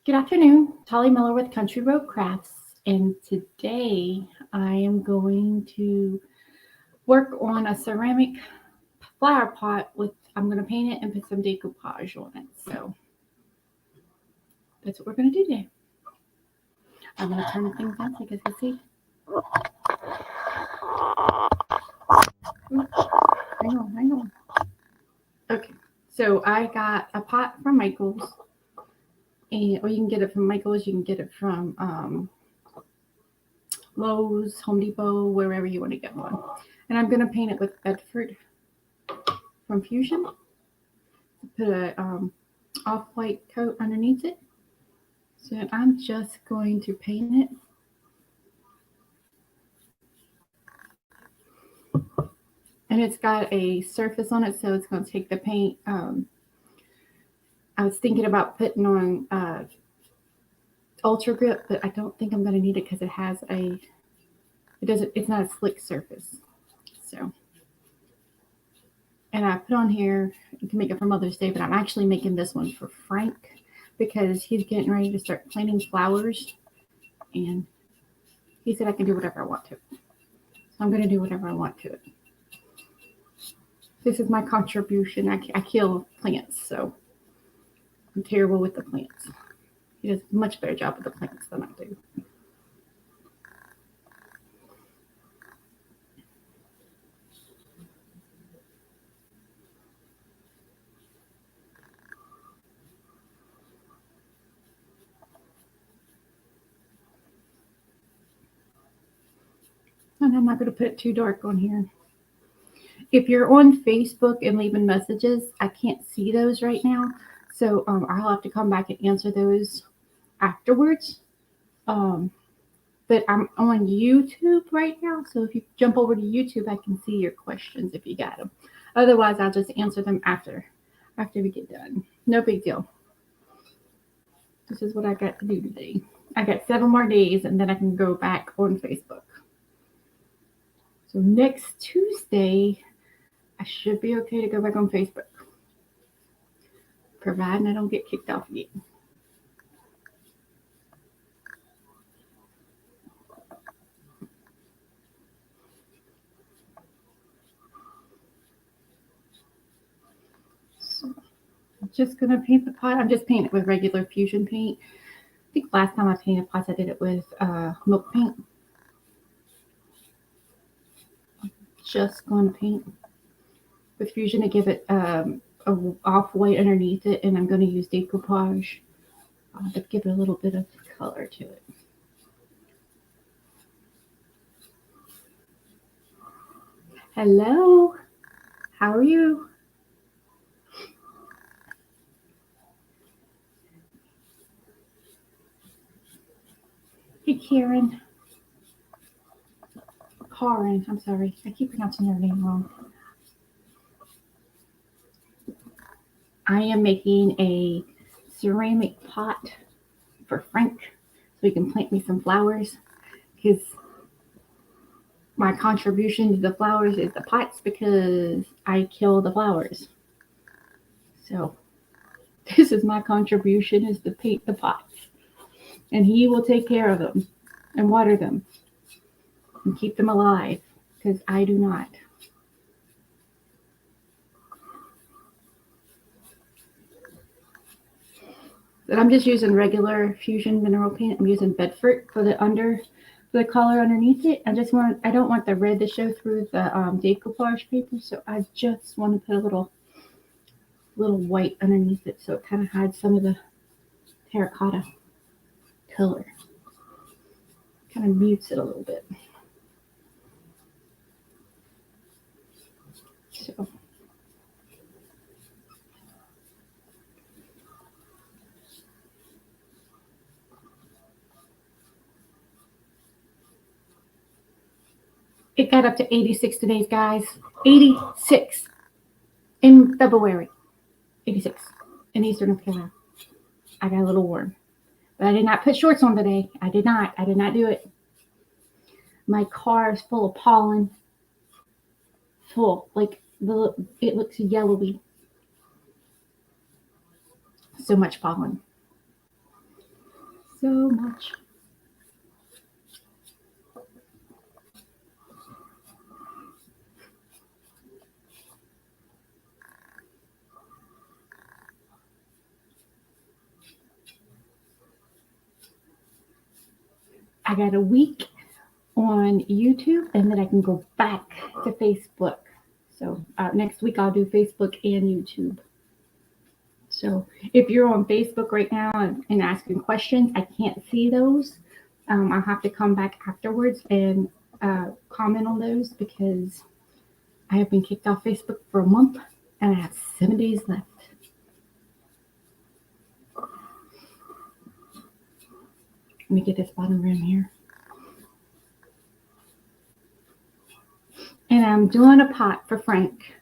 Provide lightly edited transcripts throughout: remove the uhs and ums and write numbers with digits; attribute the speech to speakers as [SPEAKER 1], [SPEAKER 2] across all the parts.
[SPEAKER 1] Good afternoon, Holly Miller with Country Road Crafts, and today I am going to work on a ceramic flower pot with, I'm going to paint it and put some decoupage on it. So that's what we're going to do today. I'm going to turn things on so you guys can see. Ooh, hang on. Okay, so I got a pot from Michael's, or you can get it from Michael's, you can get it from Lowe's, Home Depot, wherever you want to get one. And I'm going to paint it with Bedford from Fusion. Put a off-white coat underneath it. So I'm just going to paint it. And it's got a surface on it, so it's going to take the paint. I was thinking about putting on Ultra Grip, but I don't think I'm going to need it because it's not a slick surface. So, and I put on here, you can make it for Mother's Day, but I'm actually making this one for Frank because he's getting ready to start planting flowers. And he said I can do whatever I want to. So I'm going to do whatever I want to it. This is my contribution. I kill plants, so I'm terrible with the plants. He does a much better job with the plants than I do. And I'm not going to put it too dark on here. If you're on Facebook and leaving messages, I can't see those right now. So I'll have to come back and answer those afterwards. But I'm on YouTube right now. So if you jump over to YouTube, I can see your questions if you got them. Otherwise, I'll just answer them after we get done. No big deal. This is what I got to do today. I got 7 more days and then I can go back on Facebook. So next Tuesday, I should be okay to go back on Facebook, providing I don't get kicked off again. So I'm just going to paint the pot. I'm just painting it with regular Fusion paint. I think last time I painted pots, I did it with milk paint. Just going to paint with Fusion to give it a off-white underneath it, and I'm going to use decoupage to give it a little bit of color to it. Hello, how are you? Hey, Karen. Karen, I'm sorry. I keep pronouncing your name wrong. I am making a ceramic pot for Frank so he can plant me some flowers because my contribution to the flowers is the pots because I kill the flowers. So this is my contribution is to paint the pots. And he will take care of them and water them and keep them alive because I do not. But I'm just using regular Fusion mineral paint. I'm using Bedford for the color underneath it. I don't want the red to show through the decoupage paper, so I just want to put a little white underneath it so it kind of hides some of the terracotta color. Kind of mutes it a little bit. So it got up to 86 today, guys. 86 in February. 86 in Eastern North Carolina. I got a little warm. But I did not put shorts on today. I did not do it. My car is full of pollen. Full. Like it looks yellowy. So much pollen. So much. I got a week on YouTube, and then I can go back to Facebook. So next week I'll do Facebook and YouTube. So if you're on Facebook right now and asking questions, I can't see those. I'll have to come back afterwards and comment on those because I have been kicked off Facebook for a month and I have 7 days left. Let me get this bottom rim here. And I'm doing a pot for Frank,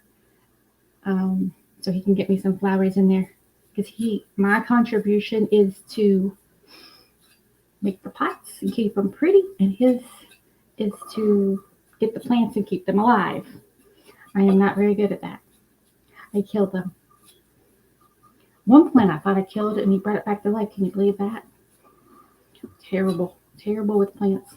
[SPEAKER 1] so he can get me some flowers in there. Because my contribution is to make the pots and keep them pretty, and his is to get the plants and keep them alive. I am not very good at that. I killed them. One plant I thought I killed it, and he brought it back to life. Can you believe that? Terrible, terrible with plants.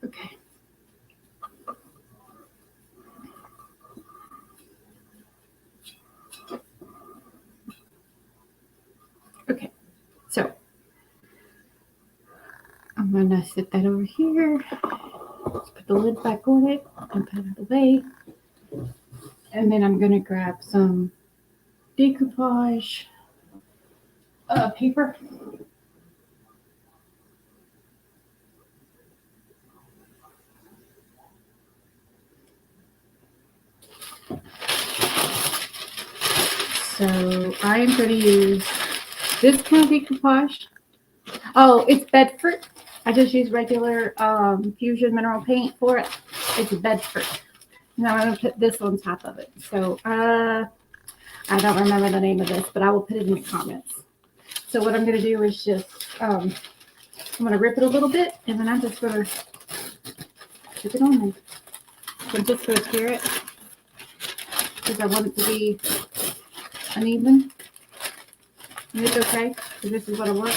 [SPEAKER 1] Okay. Okay, so I'm gonna set that over here. Let's put the lid back on it and put it out of the way. And then I'm gonna grab some decoupage paper. So I am going to use this kind of decoupage. Oh, it's Bedford. I just use regular Fusion mineral paint for it. It's Bedford. Now I'm going to put this on top of it. So I don't remember the name of this, but I will put it in the comments. So what I'm going to do is just, I'm going to rip it a little bit, and then I'm just going to put it on there. So I'm just going to tear it because I want it to be uneven. And it's okay, because this is what I want.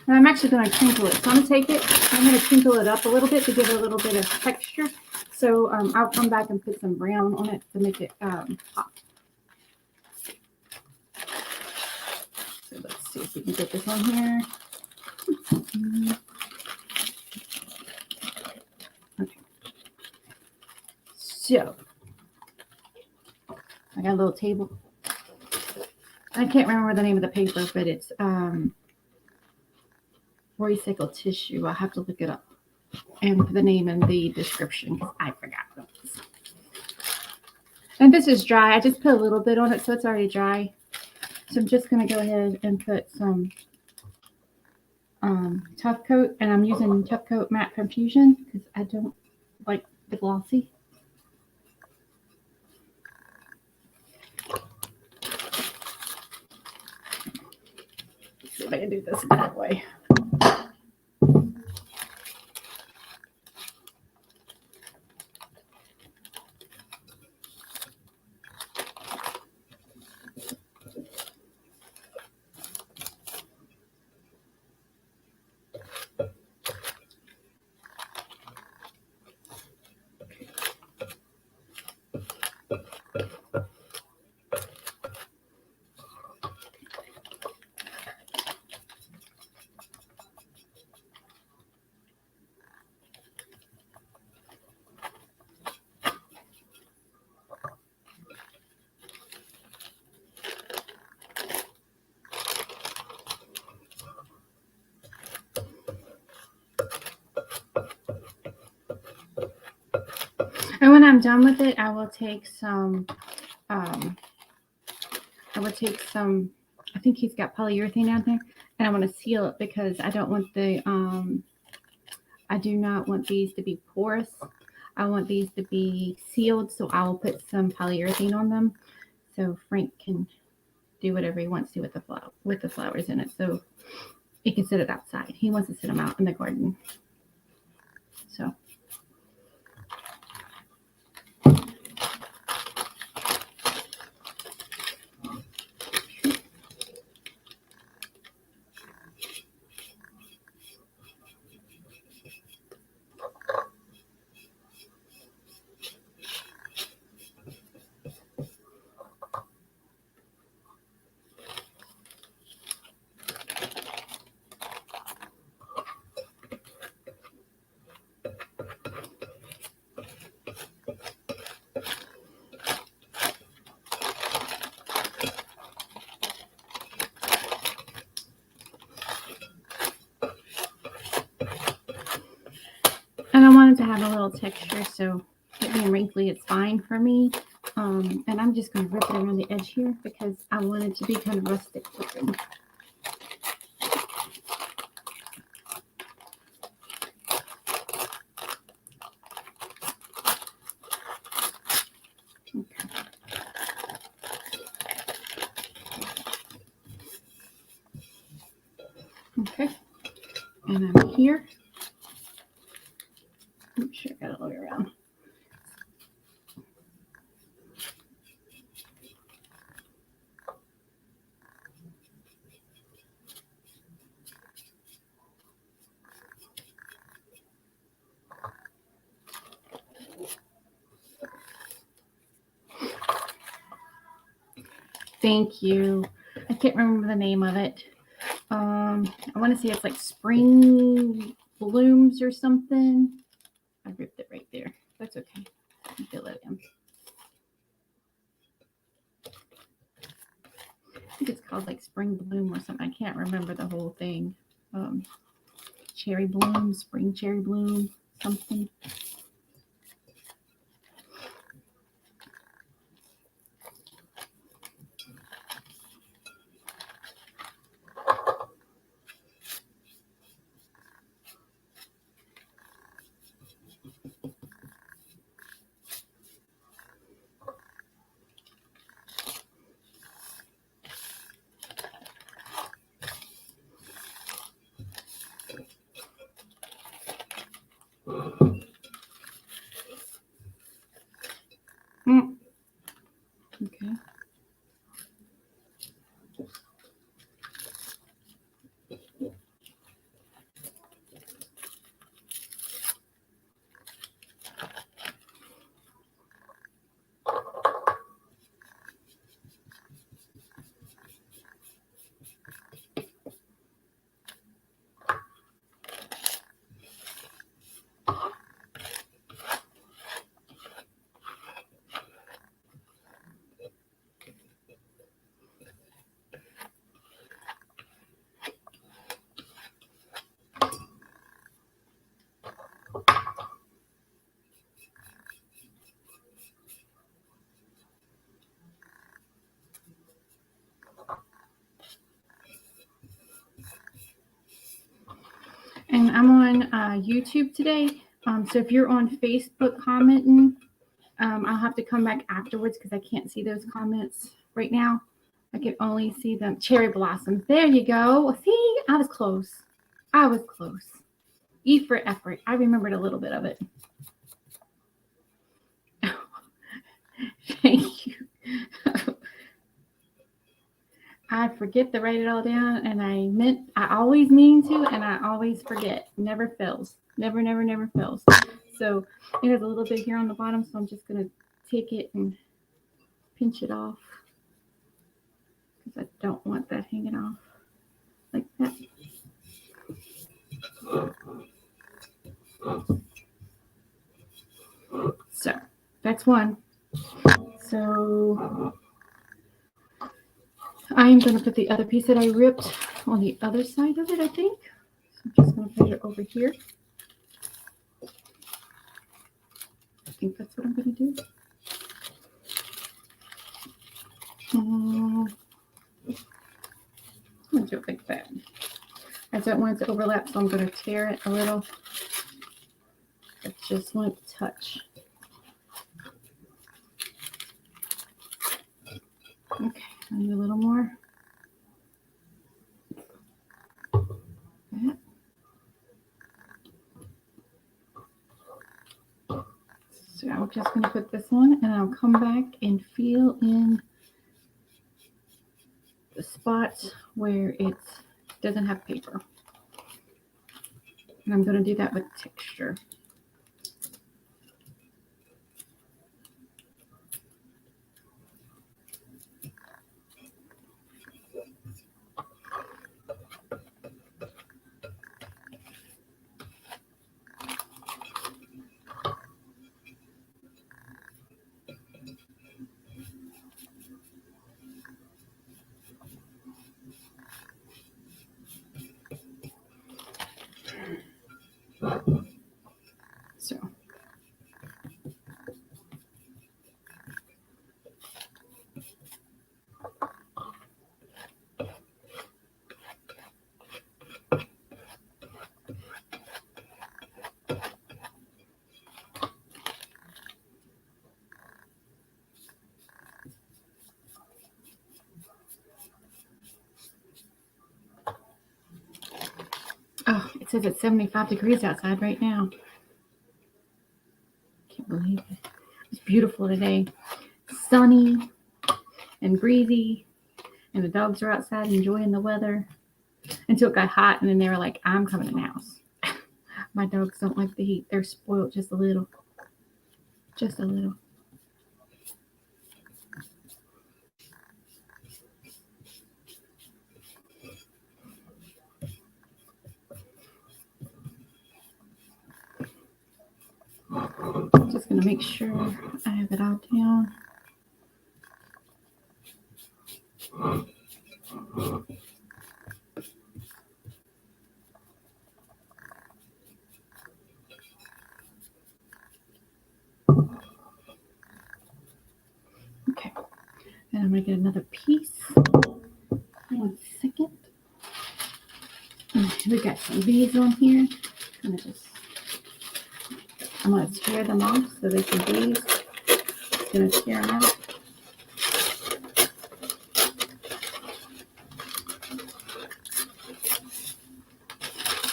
[SPEAKER 1] And I'm actually going to crinkle it. So I'm going to take it, I'm going to crinkle it up a little bit to give it a little bit of texture. So I'll come back and put some brown on it to make it pop. So let's see if we can get this on here. Okay. So I got a little table. I can't remember the name of the paper, but it's recycled tissue. I'll have to look it up and put the name in the description because I forgot those. And this is dry. I just put a little bit on it, so it's already dry. So I'm just going to go ahead and put some Tough Coat, and I'm using Tough Coat Matte from Fusion because I don't like the glossy. Let's see if I can do this that way. And when I'm done with it, I will take some, I think he's got polyurethane out there, and I want to seal it because I don't want I do not want these to be porous. I want these to be sealed, so I will put some polyurethane on them so Frank can do whatever he wants to with the flowers in it. So he can sit it outside. He wants to sit them out in the garden. So. And I wanted to have a little texture, so it being wrinkly, it's fine for me. And I'm just going to rip it around the edge here because I want it to be kind of rustic looking. Okay. And I'm here. Make sure I got it all the way around. Thank you. I can't remember the name of it. I want to say it's like Spring Blooms or something. I ripped it right there. That's okay. I can fill it in. I think it's called like Spring Bloom or something. I can't remember the whole thing. Cherry Bloom, Spring Cherry Bloom, something. Okay. And I'm on YouTube today. So if you're on Facebook commenting, I'll have to come back afterwards because I can't see those comments right now. I can only see them. Cherry blossoms. There you go. See, I was close. I was close. E for effort. I remembered a little bit of it. Thank you. I forget to write it all down, and I always mean to, and I always forget. Never fails. Never, never, never fails. So it has a little bit here on the bottom, so I'm just going to take it and pinch it off because I don't want that hanging off like that. So that's one. So I'm going to put the other piece that I ripped on the other side of it, I think. So I'm just going to put it over here. I think that's what I'm going to do. I'm going to do it like that. I don't want it to overlap, so I'm going to tear it a little. just want to touch. Okay, I need a little more. Okay. So I'm just going to put this on, and I'll come back and fill in the spots where it doesn't have paper. And I'm going to do that with texture. So oh, it says it's 75 degrees outside right now. Can't believe it. It's beautiful today. Sunny and breezy, and the dogs are outside enjoying the weather until it got hot, and then they were like, I'm coming in the house. My dogs don't like the heat. They're spoiled just a little. Just a little. Just going to make sure I have it all down. Okay, and I'm going to get another piece. 1 second. We got some beads on here. I'm going to tear them off so they can beads. Just going to tear them out.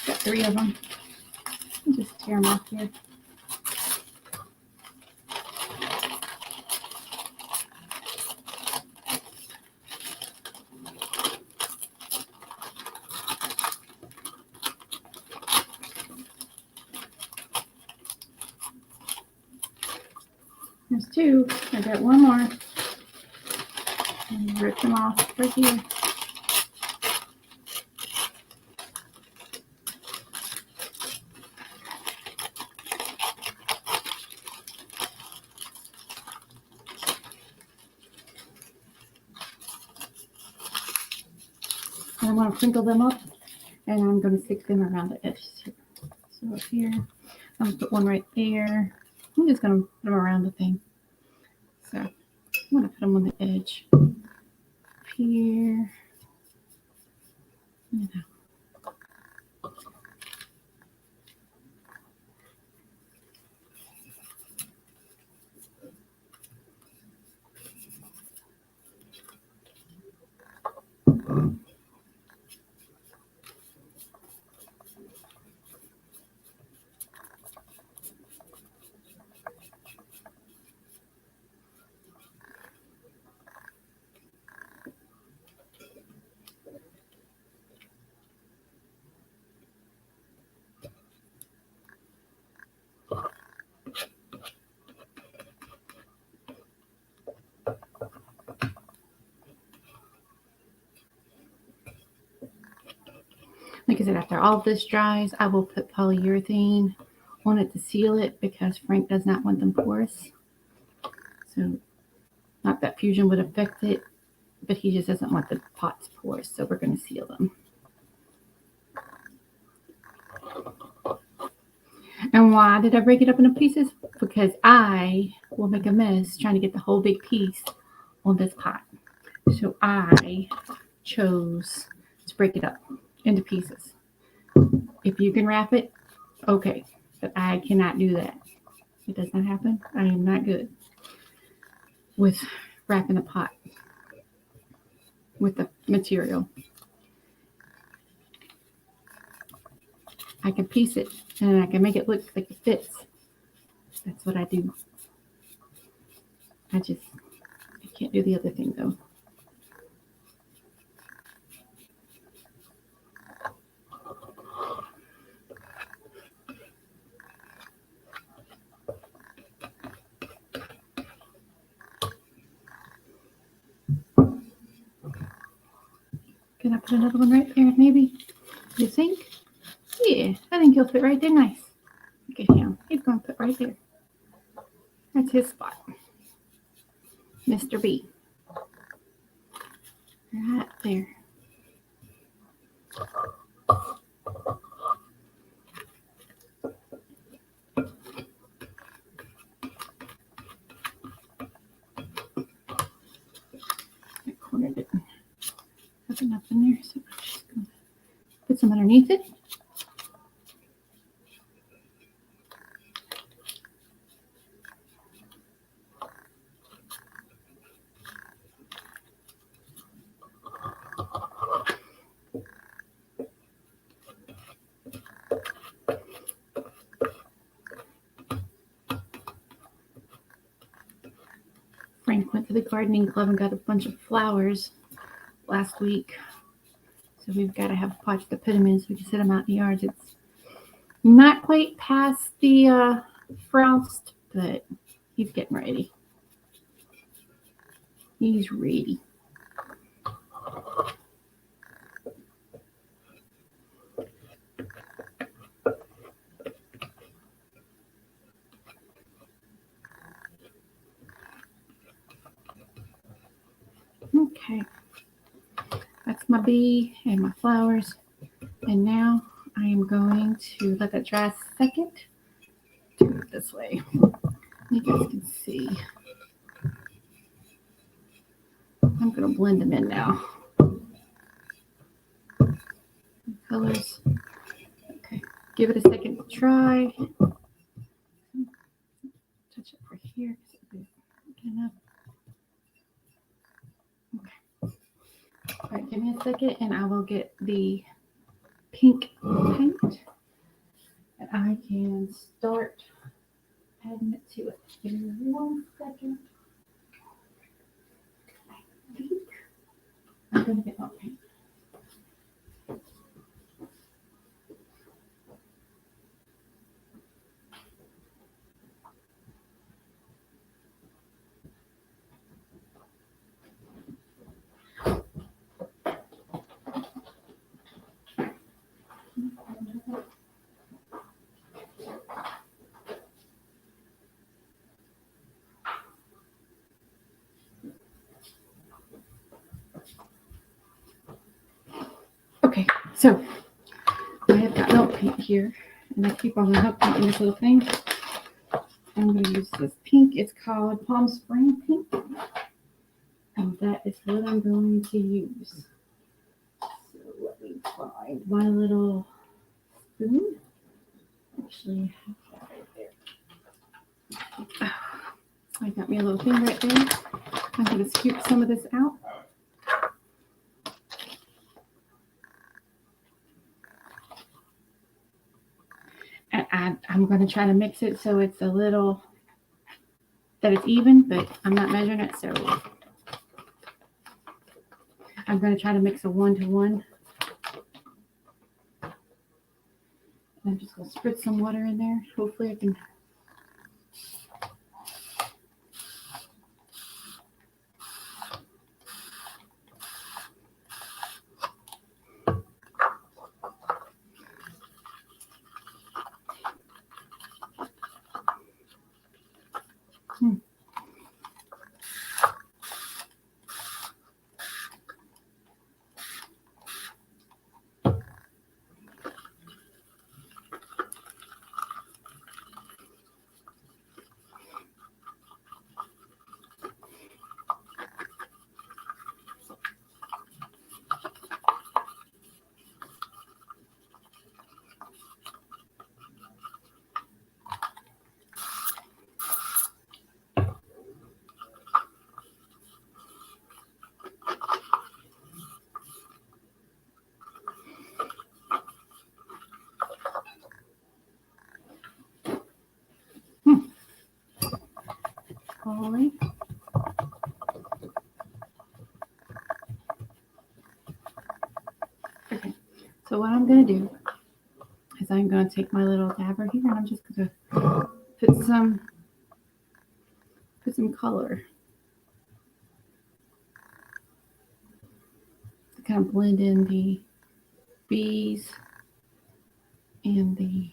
[SPEAKER 1] Got 3 of them. I'll just tear them off here. There's 2. I got 1 more. And rip them off right here. And I'm going to crinkle them up, and I'm going to stick them around the edges. So up here, I'm going to put one right there. I'm just going to put them around the thing. So I'm going to put them on the edge. Up here. You know. Like I said, after all of this dries, I will put polyurethane on it to seal it because Frank does not want them porous. So not that fusion would affect it, but he just doesn't want the pots porous, so we're going to seal them. And why did I break it up into pieces? Because I will make a mess trying to get the whole big piece on this pot. So I chose to break it up into pieces. If you can wrap it, okay. But I cannot do that. It does not happen. I am not good with wrapping a pot with the material. I can piece it and I can make it look like it fits. That's what I do. I can't do the other thing though. Can I put another one right there, maybe? You think? Yeah, I think he'll fit right there nice. Look at him. He's going to fit right there. That's his spot. Mr. B. Right there. That corner didn't have enough in there, so I'm just going to put some underneath it. Frank went to the gardening club and got a bunch of flowers last week. So we've got to have pots to put them in so we can set them out in the yards. It's not quite past the frost, but he's getting ready. He's ready. Okay. That's my bee and my flowers. And now I am going to let that dry a second. Turn it this way. You guys can see. I'm going to blend them in now. Colors. Okay. Give it a second to dry. Touch it right here. Enough. Okay. All right, give me a second and I will get the pink paint and I can start adding it to it. Give me 1 second. I think I'm going to get my paint. Okay, so I have got milk paint here, and I keep all the milk paint in this little thing. I'm going to use this pink. It's called Palm Spring Pink, and that is what I'm going to use. So let me find my little spoon. Actually, I have that right there. I got me a little thing right there. I'm going to scoop some of this out. And I'm going to try to mix it so it's a little, that it's even, but I'm not measuring it, so I'm going to try to mix a 1-to-1. I'm just going to spritz some water in there. Hopefully I can. Holly. Okay, so what I'm going to do is I'm going to take my little dabber here and I'm just going to put some color to kind of blend in the bees and the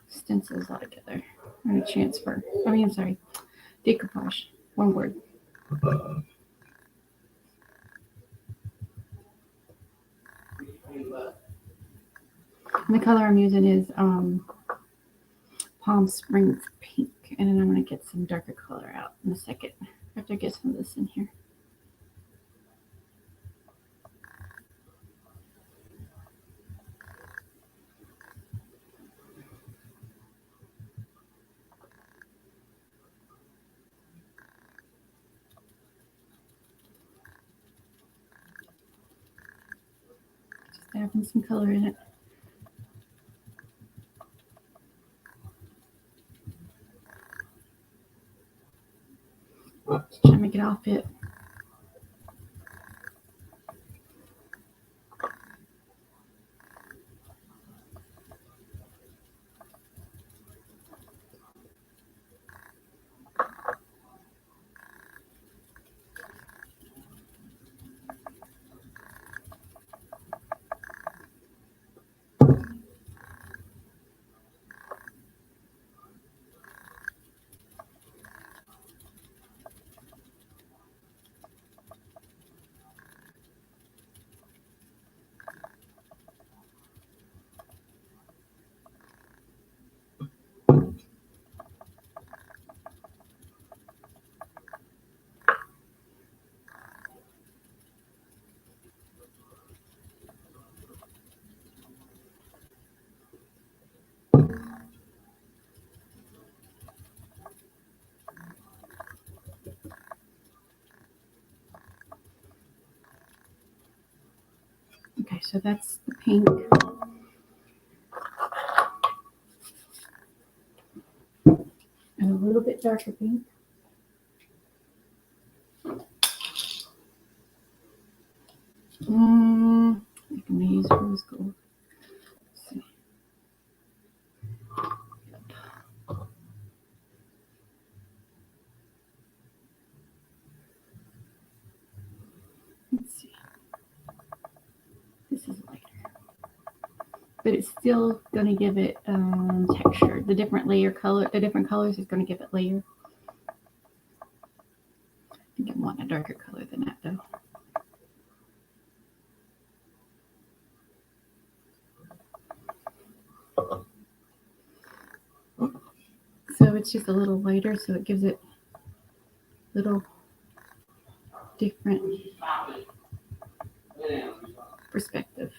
[SPEAKER 1] stencils all together. I'm going to transfer. Decoupage. One word. And the color I'm using is Palm Springs Pink. And then I'm going to get some darker color out in a second after I get some of this in here. Just dabbing some color in it. Just trying to make it all fit. Okay, so that's the pink. And a little bit darker pink. I can use rose gold. Let's see. Let's see. This is lighter. But it's still going to give it texture. The different colors is going to give it layer. I think I want a darker color than that though. So it's just a little lighter, so it gives it a little different perspective.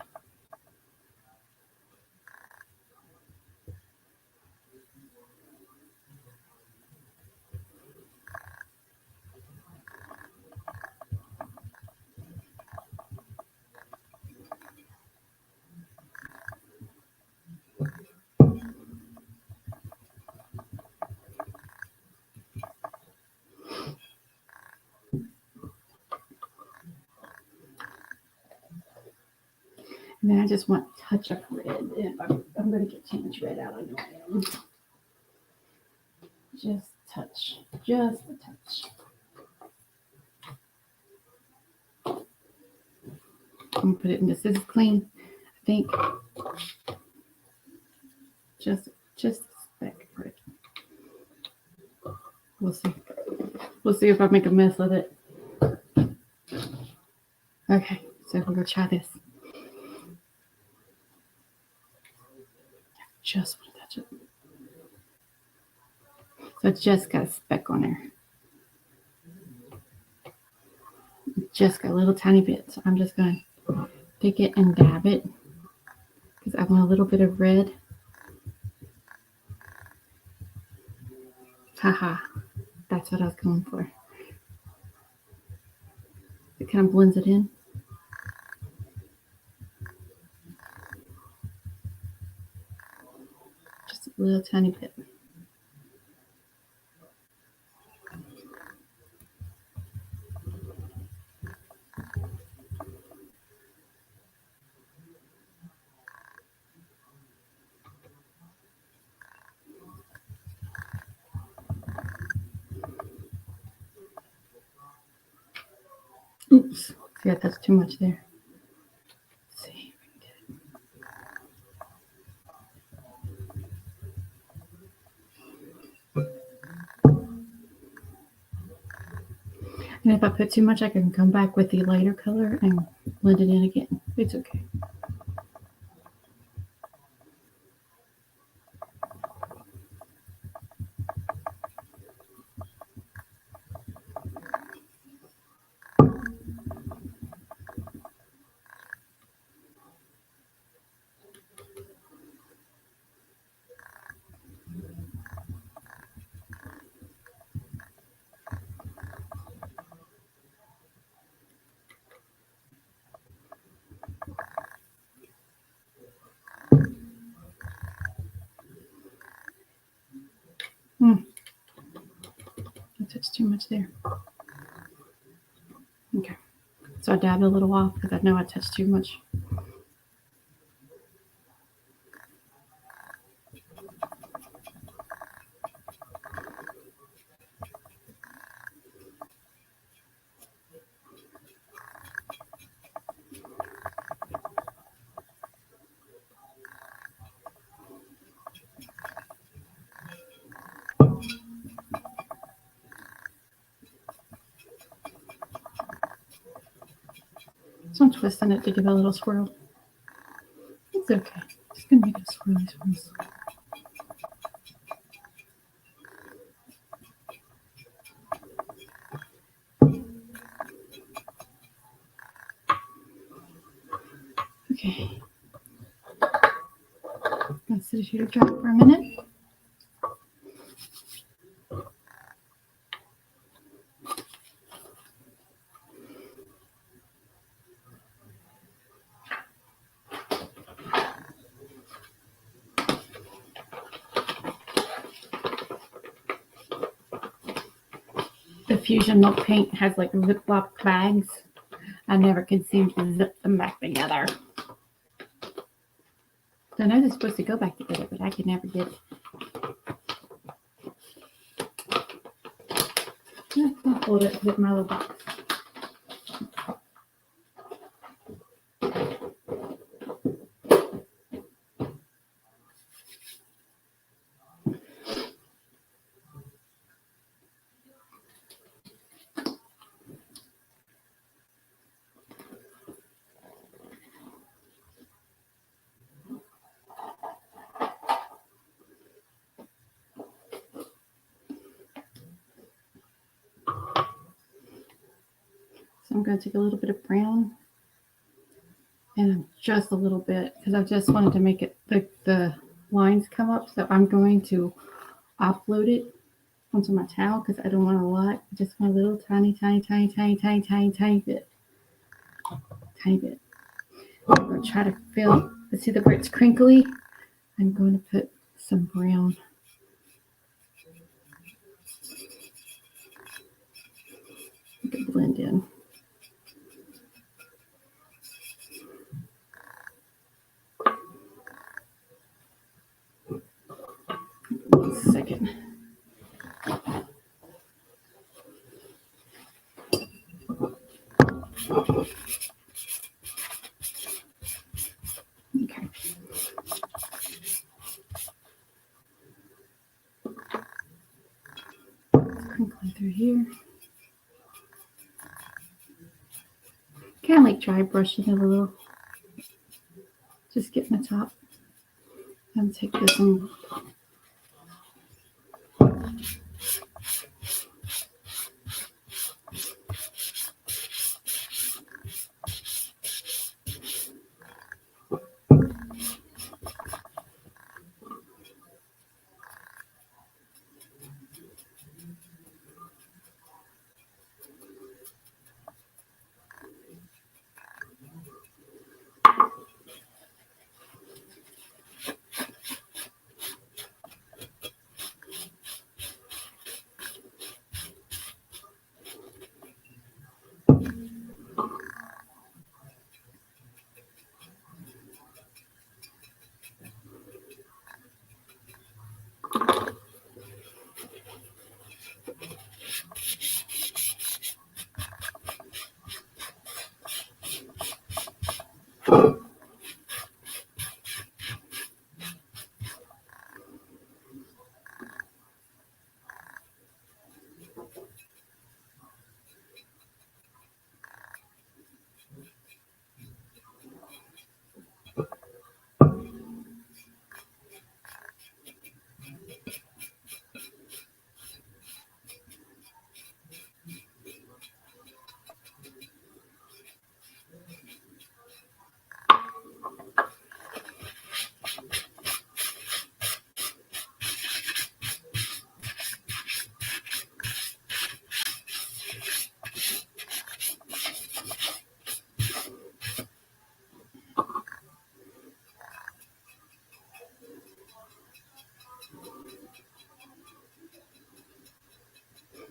[SPEAKER 1] And then I just want a touch of red. And I'm going to get too much red out. I know I am. Just a touch. I'm going to put it in the This Is Clean. I think just a speck of red. We'll see. We'll see if I make a mess with it. Okay, so we're going to try this. Just want to touch it. So it's just got a speck on there. Just got a little tiny bit. So I'm just going to take it and dab it because I want a little bit of red. Haha, that's what I was going for. It kind of blends it in. Just a little tiny bit. Oops. See, I touched too much there. Let's see. And if I put too much, I can come back with the lighter color and blend it in again. It's okay. I touched too much there. Okay. So I dabbed a little off because I know I touched too much. So I'm twisting it to give it a little swirl. It's okay. Just gonna make it swirly swirls. Okay. Let's sit here to dry for a minute. The Fusion Milk Paint has like Ziploc bags. I never could seem to zip them back together. I know they're supposed to go back together, but I could never get it. I'll hold it with my little box. So I'm going to take a little bit of brown and just a little bit because I just wanted to make it the lines come up. So I'm going to offload it onto my towel because I don't want a lot. I just want a little tiny bit. Tiny bit. I'm going to try to fill. See the where it's crinkly? I'm going to put some brown. Make it blend in. One second. Okay. Crinkling through here. Kind of like dry brushing it a little. Just getting the top. And take this and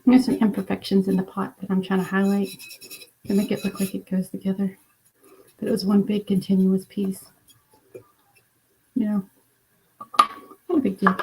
[SPEAKER 1] There's some imperfections in the pot that I'm trying to highlight to make it look like it goes together. But it was one big continuous piece. You know, not a big deal.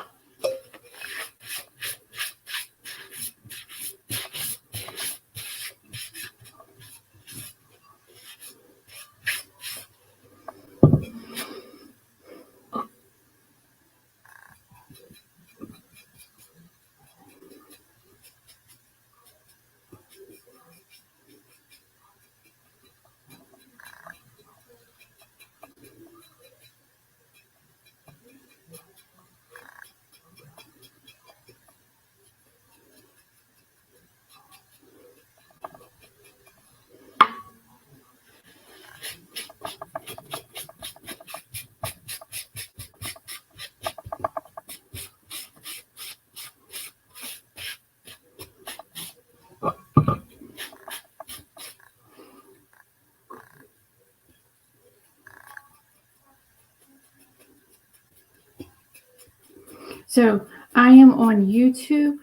[SPEAKER 1] So I am on YouTube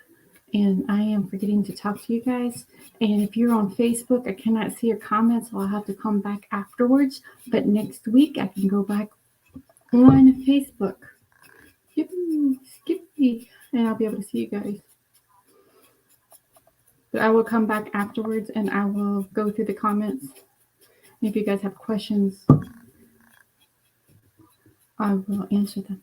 [SPEAKER 1] and I am forgetting to talk to you guys. And if you're on Facebook, I cannot see your comments, so I'll have to come back afterwards. But next week, I can go back on Facebook. Yippee, skippy, and I'll be able to see you guys. But I will come back afterwards and I will go through the comments. And if you guys have questions, I will answer them.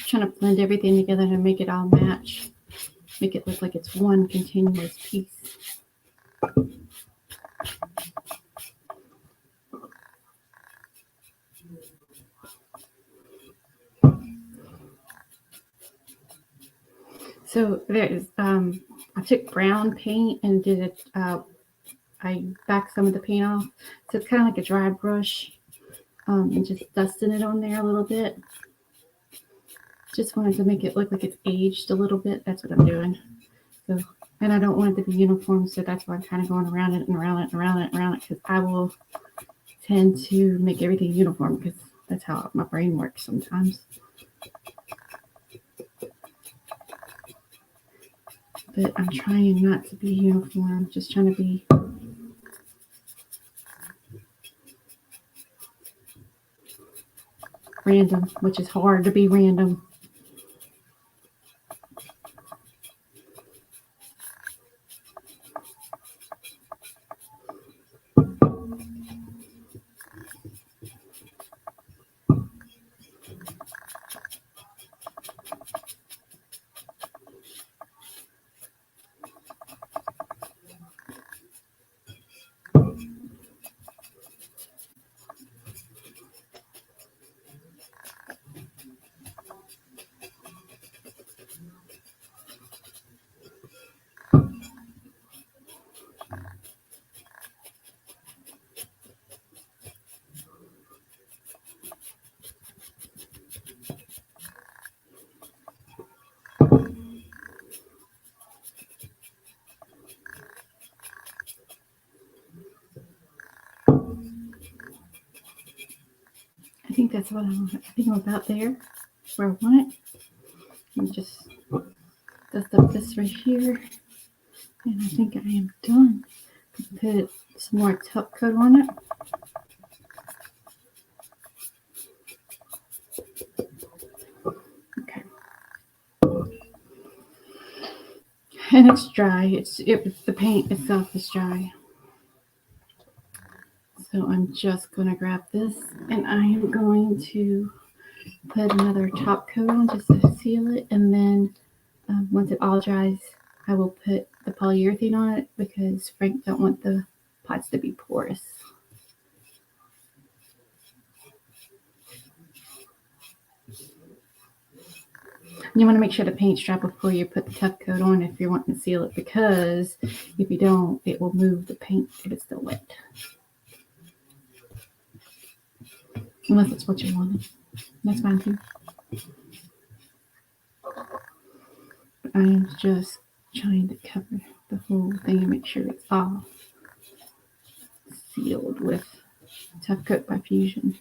[SPEAKER 1] Trying to blend everything together to make it all match. Make it look like it's one continuous piece. So there's, I took brown paint and did it, I backed some of the paint off. So it's kind of like a dry brush, and just dusting it on there a little bit. Just wanted to make it look like it's aged a little bit. That's what I'm doing. So, and I don't want it to be uniform, so that's why I'm kind of going around it and around it and around it and around it, because I will tend to make everything uniform because that's how my brain works sometimes. But I'm trying not to be uniform, just trying to be random, which is hard to be random. I think that's what I think I'm about there, where I want it. And just dust up this right here. And I think I am done. Put some more top coat on it. Okay. And it's dry. The paint itself is dry. So I'm just going to grab this and I am going to put another top coat on just to seal it, and then Once it all dries, I will put the polyurethane on it because Frank don't want the pots to be porous. You want to make sure the paint's dry before you put the tough coat on if you're wanting to seal it, because if you don't, it will move the paint if it's still wet. Unless it's what you want. That's fine too. But I am just trying to cover the whole thing and make sure it's all sealed with Tough Coat by Fusion.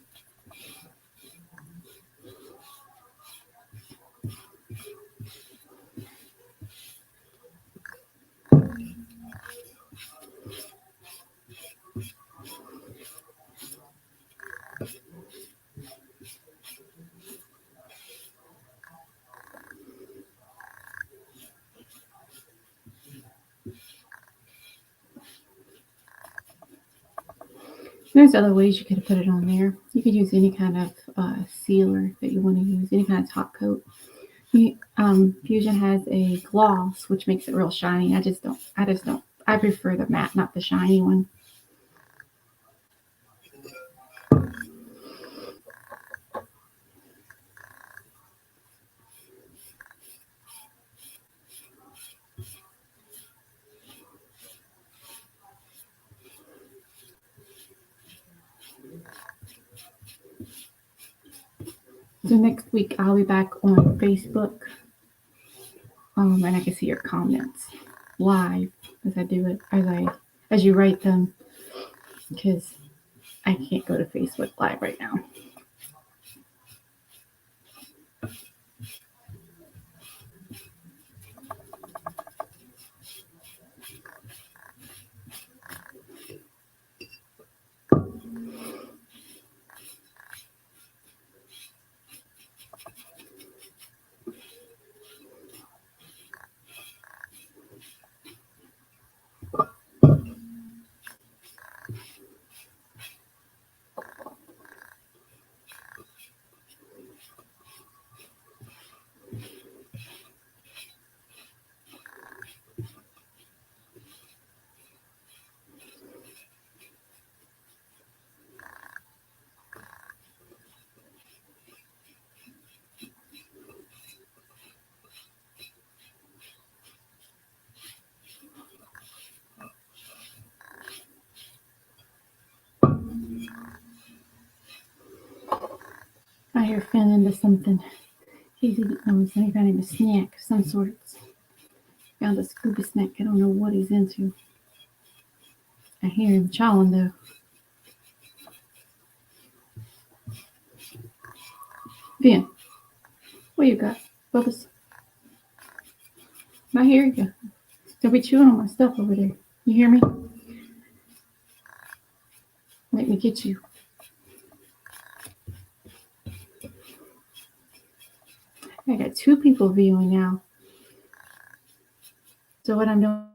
[SPEAKER 1] There's other ways you could put it on there. You could use any kind of sealer that you want to use, any kind of top coat. Fusion has a gloss which makes it real shiny. I just don't. I prefer the matte, not the shiny one. So next week I'll be back on Facebook, and I can see your comments live as I do it, as you write them, because I can't go to Facebook Live right now. I hear Finn into something. He's eating some kind of a snack of some sort. Found a scuba snack. I don't know what he's into. I hear him chowing though. Finn, what you got? Bubbles? I hear you. Don't be chewing on my stuff over there. You hear me? Let me get you. I got 2 people viewing now. So what I'm doing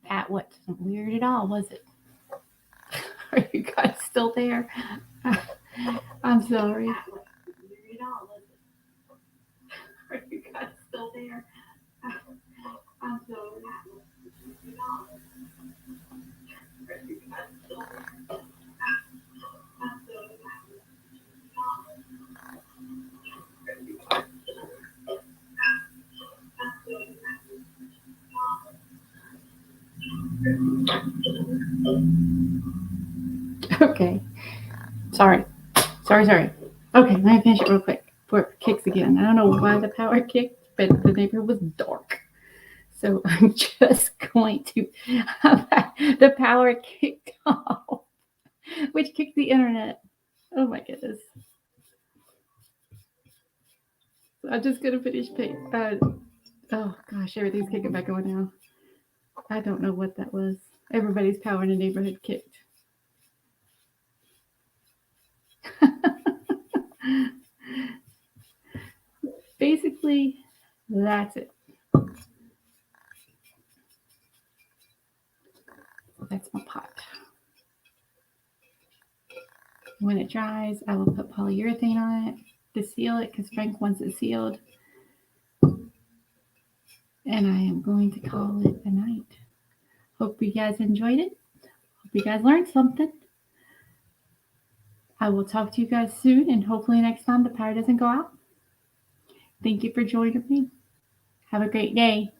[SPEAKER 1] That wasn't weird at all, was it? Are you guys still there? I'm sorry. Are you guys still there? I'm sorry. Okay. Sorry. Sorry. Okay, let me finish it real quick before it kicks again. I don't know why the power kicked, but the neighborhood was dark. So I'm just going to have the power kicked off, which kicked the internet. Oh my goodness. I'm just going to finish oh gosh, everything's kicking back on now. I don't know what that was. Everybody's power in the neighborhood kicked. Basically, that's it. That's my pot. When it dries, I will put polyurethane on it to seal it because Frank wants it sealed. And I am going to call it a night. Hope you guys enjoyed it. Hope you guys learned something. I will talk to you guys soon, and hopefully next time the power doesn't go out. Thank you for joining me. Have a great day.